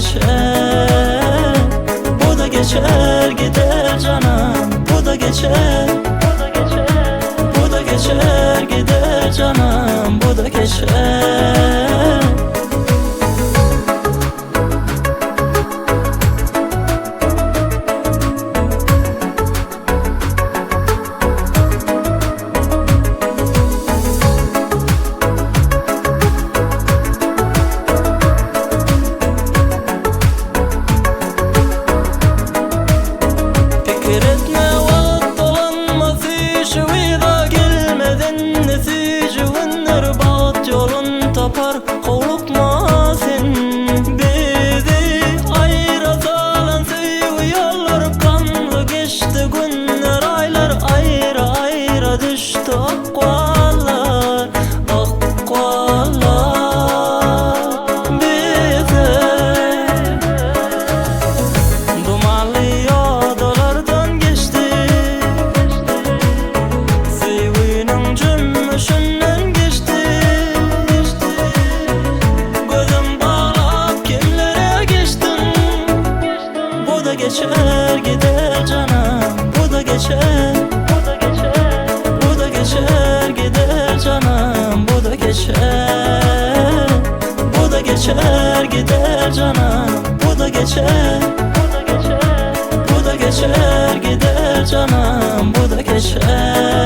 geçer. Bu da geçer gider canım, bu da geçer. Bu da geçer gider canım, bu da geçer. Kovulma sen bizi ayıra salan sevgi yollar, kanlı geçti günler aylar, ayrı ayrı düştü akvallar, akvallar bize. Dumanlı yollardan geçti, sevginin cümbüşünden geçti. Geçer gider canım, bu da geçer. Bu da geçer gider canım, bu da geçer. Bu da geçer gider canım, bu da geçer. Bu da geçer gider canım, bu da geçer.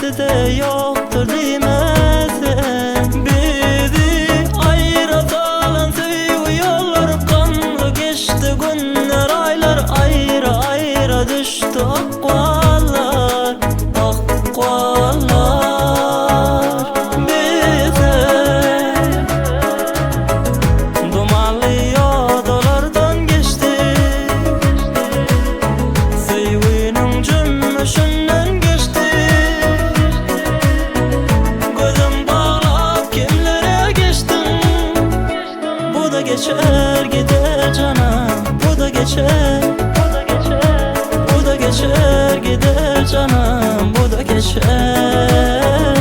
Size yoktur demezsen, bizi ayrı salan sevgi yollar, kanlı geçti günler aylar, ayrı ayrı düştü akvallar, akvallar bize. Dumanlı yollardan geçti, sevginin cümbüşünden geçti. Geçer gider canım, bu da geçer. Bu da geçer gider canım, bu da geçer.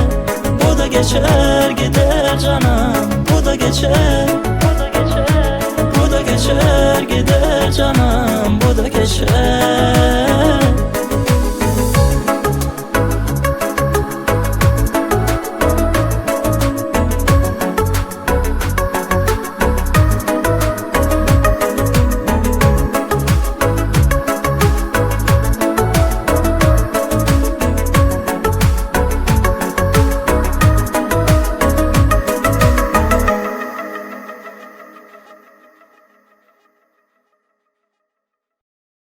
Bu da geçer gider canım, bu da geçer. Bu da geçer gider canım, bu da geçer.